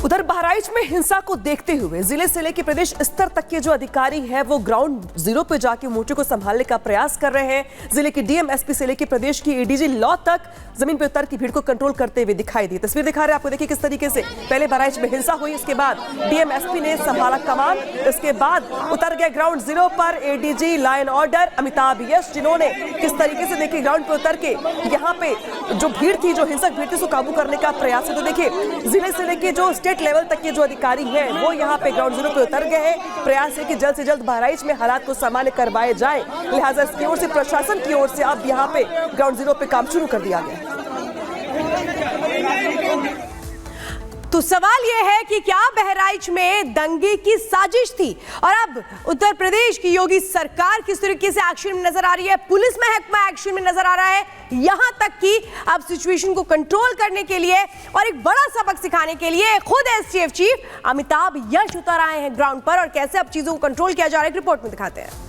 उधर बहराइच में हिंसा को देखते हुए जिले से लेकर प्रदेश स्तर तक के जो अधिकारी हैं वो ग्राउंड जीरो पे जाके मोर्चे को संभालने का प्रयास कर रहे हैं। जिले की डीएम एसपी से लेकर प्रदेश की एडीजी लॉ तक जमीन पर उतर की भीड़ को कंट्रोल करते हुए दिखाई दी। तस्वीर दिखा रहे हैं आपको, देखिए किस तरीके से पहले बहराइच में हिंसा हुई, इसके बाद डीएम एसपी ने संभाला कमान, इसके बाद उतर गए ग्राउंड जीरो पर एडीजी लाइन ऑर्डर अमिताभ यश, जिन्होंने किस तरीके से देखिए ग्राउंड पर उतर के यहाँ पे जो भीड़ थी, जो हिंसक भीड़ थी, उसको काबू करने का प्रयास है। तो देखिए जिले से लेकर जो स्टेट लेवल तक के जो अधिकारी हैं वो यहाँ पे ग्राउंड जीरो पे उतर गए हैं। प्रयास है कि जल्द से जल्द बहराइच में हालात को सामान्य करवाए जाए, लिहाजा इसकी ओर से प्रशासन की ओर से अब यहाँ पे ग्राउंड जीरो पे काम शुरू कर दिया गया। तो सवाल यह है कि क्या बहराइच में दंगे की साजिश थी और अब उत्तर प्रदेश की योगी सरकार किस तरीके से एक्शन में नजर आ रही है, पुलिस महकमा एक्शन में नजर आ रहा है, यहां तक कि अब सिचुएशन को कंट्रोल करने के लिए और एक बड़ा सबक सिखाने के लिए खुद एसटीएफ चीफ अमिताभ यश उतर आए हैं ग्राउंड पर। और कैसे अब चीजों को कंट्रोल किया जा रहा है रिपोर्ट में दिखाते हैं।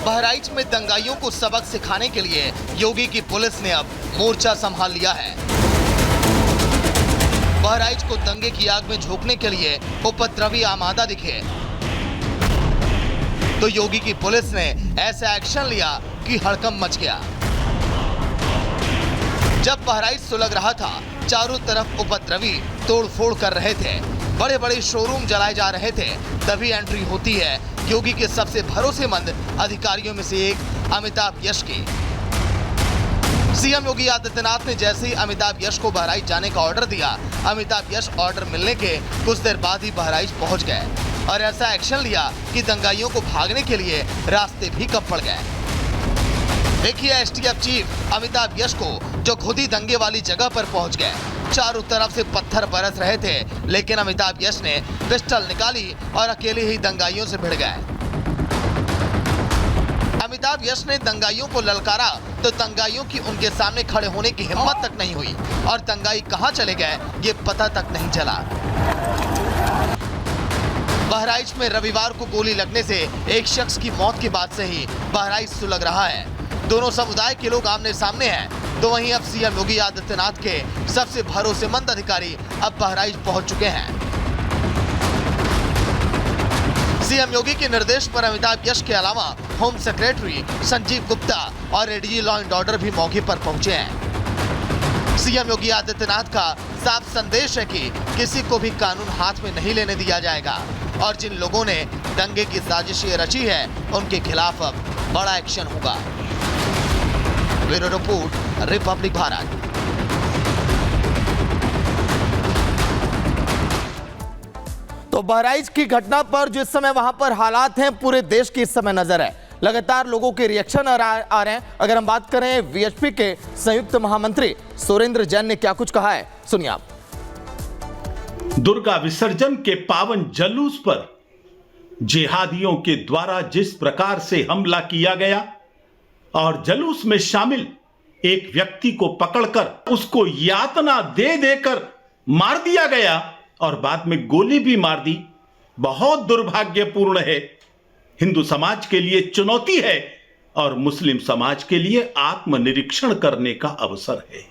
बहराइच में दंगाइयों को सबक सिखाने के लिए योगी की पुलिस ने अब मोर्चा संभाल लिया है। बहराइच को दंगे की आग में झोंकने के लिए उपद्रवी आमादा दिखे तो योगी की पुलिस ने ऐसा एक्शन लिया कि हड़कंप मच गया। जब बहराइच सुलग रहा था, चारों तरफ उपद्रवी तोड़फोड़ कर रहे थे, बड़े बड़े शोरूम जलाए जा रहे थे, तभी एंट्री होती है योगी के सबसे भरोसेमंद अधिकारियों में से एक अमिताभ यश की। सीएम योगी आदित्यनाथ ने जैसे ही अमिताभ यश को बहराइच जाने का ऑर्डर दिया, अमिताभ यश ऑर्डर मिलने के कुछ देर बाद ही बहराइच पहुंच गए और ऐसा एक्शन लिया कि दंगाइयों को भागने के लिए रास्ते भी कम पड़ गए। देखिए एसटीएफ चीफ अमिताभ यश को, जो खुद ही दंगे वाली जगह पर पहुंच गए। चारों तरफ से पत्थर बरस रहे थे, लेकिन अमिताभ यश ने पिस्टल निकाली और अकेले ही दंगाइयों से भिड़ गए। अमिताभ यश ने दंगाइयों को ललकारा तो दंगाइयों की उनके सामने खड़े होने की हिम्मत तक नहीं हुई और दंगाई कहां चले गए ये पता तक नहीं चला। बहराइच में रविवार को गोली लगने से एक शख्स की मौत के बाद से ही बहराइच सुलग रहा है। दोनों समुदाय के लोग आमने सामने हैं। तो वहीं अब सीएम योगी आदित्यनाथ के सबसे भरोसेमंद अधिकारी अब बहराइच पहुंच चुके हैं। सीएम योगी के निर्देश पर अमिताभ यश के अलावा होम सेक्रेटरी संजीव गुप्ता और एडीजी लॉ एंड ऑर्डर भी मौके पर पहुंचे हैं। सीएम योगी आदित्यनाथ का साफ संदेश है कि किसी को भी कानून हाथ में नहीं लेने दिया जाएगा और जिन लोगों ने दंगे की साजिशें रची है उनके खिलाफ अब बड़ा एक्शन होगा। Bureau report, Republic Bharat. तो बहराइच की घटना पर जिस समय वहां पर हालात हैं, पूरे देश की इस समय नजर है। लगातार लोगों के रिएक्शन आ रहे हैं। अगर हम बात करें वीएचपी के संयुक्त महामंत्री सुरेंद्र जैन ने क्या कुछ कहा है, सुनिए आप। दुर्गा विसर्जन के पावन जुलूस पर जिहादियों के द्वारा जिस प्रकार से हमला किया गया और जुलूस में शामिल एक व्यक्ति को पकड़कर उसको यातना दे देकर मार दिया गया और बाद में गोली भी मार दी, बहुत दुर्भाग्यपूर्ण है। हिंदू समाज के लिए चुनौती है और मुस्लिम समाज के लिए आत्मनिरीक्षण करने का अवसर है।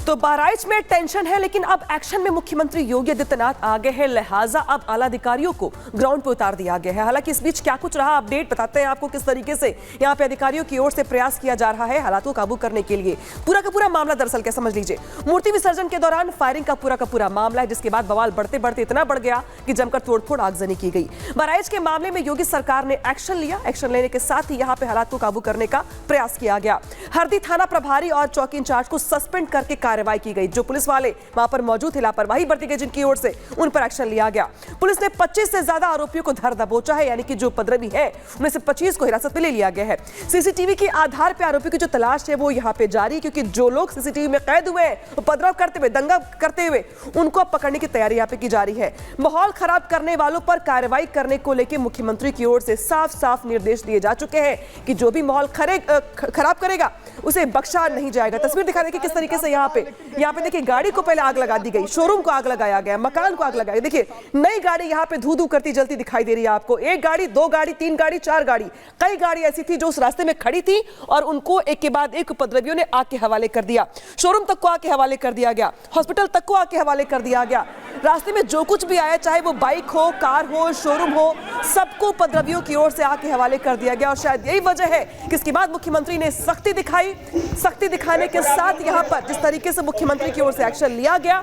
तो बहराइच में टेंशन है, लेकिन अब एक्शन में मुख्यमंत्री योगी आदित्यनाथ आ गए हैं, लिहाजा अब आला अधिकारियों को ग्राउंड पर उतार दिया गया है। हालांकि इस बीच क्या कुछ रहा अपडेट बताते हैं आपको, किस तरीके से यहाँ पे अधिकारियों की ओर से प्रयास किया जा रहा है हालात को काबू करने के लिए। पूरा का पूरा मामला दरअसल क्या समझ लीजिए, मूर्ति विसर्जन के दौरान फायरिंग का पूरा मामला है, जिसके बाद बवाल बढ़ते बढ़ते इतना बढ़ गया कि जमकर तोड़फोड़ आगजनी की गई। बहराइच के मामले में योगी सरकार ने एक्शन लिया, एक्शन लेने के साथ ही यहाँ पे हालात को काबू करने का प्रयास किया गया। हरदी थाना प्रभारी और चौकी इंचार्ज को सस्पेंड करके कार्रवाई की गई। जो पुलिस वाले वहां पर मौजूद थे, लापरवाही बरती गई जिनकी ओर से, उन पर एक्शन लिया गया। पुलिस ने 25 से ज्यादा आरोपियों को धर दबोचा है, यानी कि जो उपद्रवी है उनमें से 25 को हिरासत में ले लिया गया है। सीसीटीवी के आधार पर आरोपियों की जो तलाश है वो यहां पे जारी है, क्योंकि जो लोग सीसीटीवी में कैद हुए हैं, उपद्रव करते हुए, दंगा करते हुए, उनको पकड़ने की तैयारी यहां पे की जा रही है। माहौल खराब करने वालों पर कार्रवाई करने को लेकर मुख्यमंत्री की ओर से साफ साफ निर्देश दिए जा चुके हैं कि जो भी माहौल खराब करेगा उसे बख्शा नहीं जाएगा। तस्वीर दिखा देखिए किस तरीके से यहाँ पे यहाँ पे देखिए गाड़ी को पहले आग लगा दी गई, शोरूम को आग लगाया गया, मकान को आग लगाया। देखिए नई गाड़ी यहाँ पे धू धू करती जलती दिखाई दे रही है आपको। एक गाड़ी, दो गाड़ी, तीन गाड़ी, चार गाड़ी, कई गाड़ी ऐसी थी जो उस रास्ते में खड़ी थी और उनको एक के बाद एक उपद्रवियों ने आग के हवाले कर दिया। शोरूम तक को आग के हवाले कर दिया गया, हॉस्पिटल तक को आग के हवाले कर दिया गया। रास्ते में जो कुछ भी आया, चाहे वो बाइक हो, कार हो, शोरूम हो, सबको उपद्रवियों की ओर से आग के हवाले कर दिया गया। और शायद यही वजह है कि इसके बाद मुख्यमंत्री ने सख्ती दिखाई। सख्ती दिखाने के साथ यहां पर जिस तरीके से मुख्यमंत्री की ओर से एक्शन लिया गया,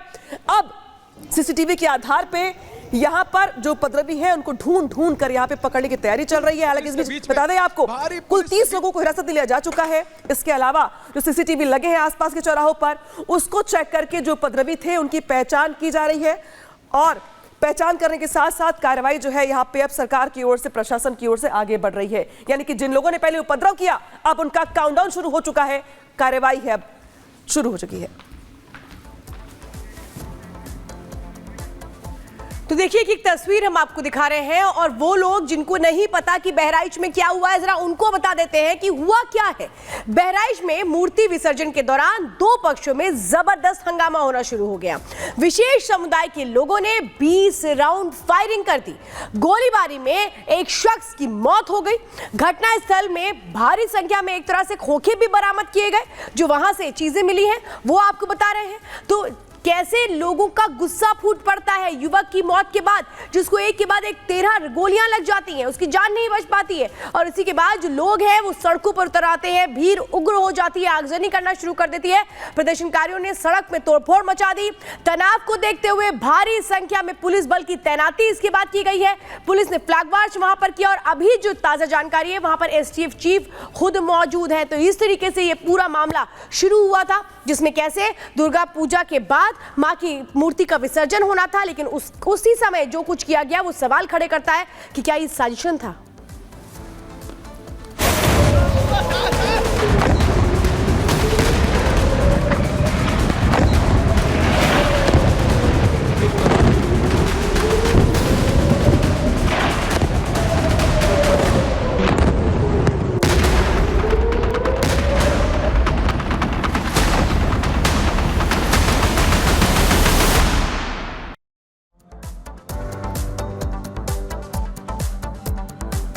अब सीसीटीवी के आधार पे यहां पर जो उपद्रवी हैं उनको ढूंढ ढूंढ कर यहां पे पकड़ने की तैयारी चल रही है। हालांकि इस बीच बता दें आपको, कुल 30 लोगों को हिरासत में लिया जा चुका है। इसके अलावा जो सीसीटीवी लगे हैं आसपास के चौराहों पर, उसको चेक करके जो उपद्रवी थे उनकी पहचान की जा रही है। और पहचान करने के साथ साथ कार्रवाई जो है यहाँ पे अब सरकार की ओर से, प्रशासन की ओर से आगे बढ़ रही है। यानी कि जिन लोगों ने पहले उपद्रव किया, अब उनका काउंटडाउन शुरू हो चुका है, कार्रवाई है अब शुरू हो चुकी है। तो देखिए कि एक तस्वीर हम आपको दिखा रहे हैं और वो लोग जिनको नहीं पता कि बहराइच में क्या हुआ है, जरा उनको बता देते हैं कि हुआ क्या है। बहराइच में मूर्ति विसर्जन के दौरान दो पक्षों में जबरदस्त हंगामा होना शुरू हो गया। विशेष समुदाय के लोगों ने 20 राउंड फायरिंग कर दी। गोलीबारी में एक शख्स की मौत हो गई। घटनास्थल में भारी संख्या में एक तरह से खोखे भी बरामद किए गए। जो वहां से चीजें मिली हैं वो आपको बता रहे हैं। तो कैसे लोगों का गुस्सा फूट पड़ता है युवक की मौत के बाद, जिसको एक के बाद एक 13 गोलियां लग जाती हैं, उसकी जान नहीं बच पाती है। और इसी के बाद जो लोग हैं वो सड़कों पर उतर आते हैं, भीड़ उग्र हो जाती है, आगजनी करना शुरू कर देती है। प्रदर्शनकारियों ने सड़क में तोड़फोड़ मचा दी। तनाव को देखते हुए भारी संख्या में पुलिस बल की तैनाती इसके बाद की गई है। पुलिस ने फ्लैग मार्च वहां पर किया और अभी जो ताजा जानकारी है वहां पर एसटीएफ चीफ खुद मौजूद है। तो इस तरीके से ये पूरा मामला शुरू हुआ था, जिसमें कैसे दुर्गा पूजा के बाद मां की मूर्ति का विसर्जन होना था, लेकिन उसी समय जो कुछ किया गया वो सवाल खड़े करता है कि क्या ये साजिशन था।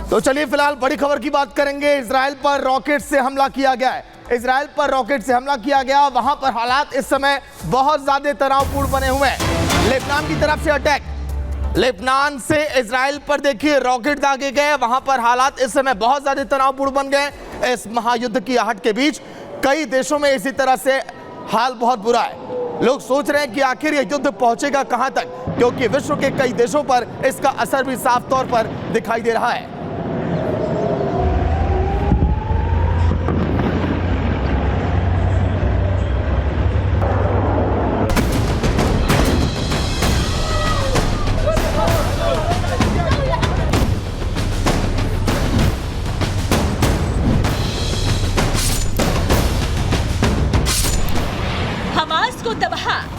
तो चलिए फिलहाल बड़ी खबर की बात करेंगे। इजराइल पर रॉकेट से हमला किया गया है। इजराइल पर रॉकेट से हमला किया गया। वहां पर हालात इस समय बहुत ज्यादा तनावपूर्ण बने हुए हैं। लेबनान की तरफ से अटैक, लेबनान से इजराइल पर देखिए रॉकेट दागे गए। वहां पर हालात इस समय बहुत ज्यादा तनावपूर्ण बन गए। इस महायुद्ध की आहट के बीच कई देशों में इसी तरह से हाल बहुत बुरा है। लोग सोच रहे हैं कि आखिर यह युद्ध पहुंचेगा कहां तक, क्योंकि विश्व के कई देशों पर इसका असर भी साफ तौर पर दिखाई दे रहा है।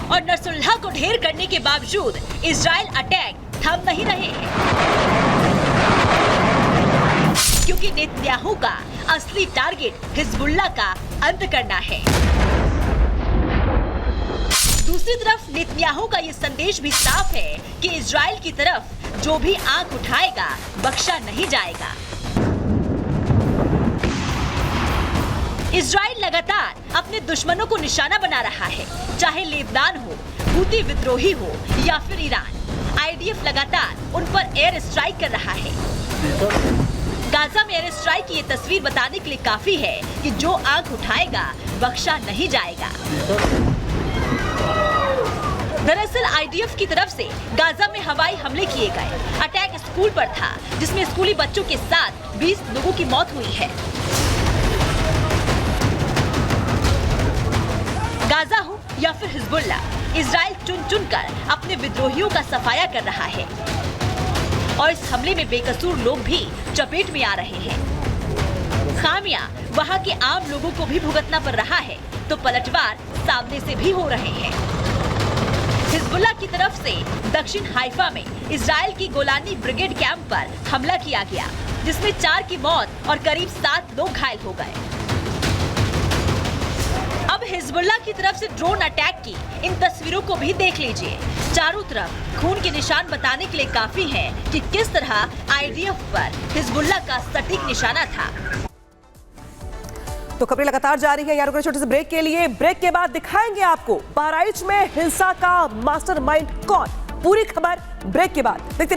और नसरुल्लाह को ढेर करने के बावजूद इजराइल अटैक थम नहीं रहे हैं, क्योंकि नेतन्याहू का असली टारगेट हिजबुल्लाह का अंत करना है। दूसरी तरफ नेतन्याहू का ये संदेश भी साफ है कि इजराइल की तरफ जो भी आंख उठाएगा बख्शा नहीं जाएगा। इजराइल लगातार अपने दुश्मनों को निशाना बना रहा है, चाहे लेबनान हो, हूती विद्रोही हो या फिर ईरान। आईडीएफ लगातार उन पर एयर स्ट्राइक कर रहा है। गाजा में एयर स्ट्राइक की ये तस्वीर बताने के लिए काफी है कि जो आंख उठाएगा बख्शा नहीं जाएगा। दरअसल आईडीएफ की तरफ से गाजा में हवाई हमले किए गए। अटैक स्कूल पर था, जिसमें स्कूली बच्चों के साथ 20 लोगों की मौत हुई है। गाजा हो या फिर हिजबुल्लाह, इजराइल चुन चुन कर अपने विद्रोहियों का सफाया कर रहा है और इस हमले में बेकसूर लोग भी चपेट में आ रहे हैं। खामियां वहां के आम लोगों को भी भुगतना पड़ रहा है, तो पलटवार सामने से भी हो रहे हैं। हिजबुल्लाह की तरफ से दक्षिण हाइफा में इजराइल की गोलानी ब्रिगेड कैंप पर हमला किया गया, जिसमें 4 की मौत और करीब 7 लोग घायल हो गए। अब हिजबुल्लाह हिजबुल्लाह की तरफ से ड्रोन अटैक की इन तस्वीरों को भी देख लीजिए। चारों तरफ खून के निशान बताने के लिए काफी है कि किस तरह आईडीएफ पर हिजबुल्लाह का सटीक निशाना था। तो खबरें लगातार जारी है। यार छोटे से ब्रेक के लिए, ब्रेक के बाद दिखाएंगे आपको बहराइच में हिंसा का मास्टरमाइंड कौन। पूरी खबर ब्रेक के बाद देखते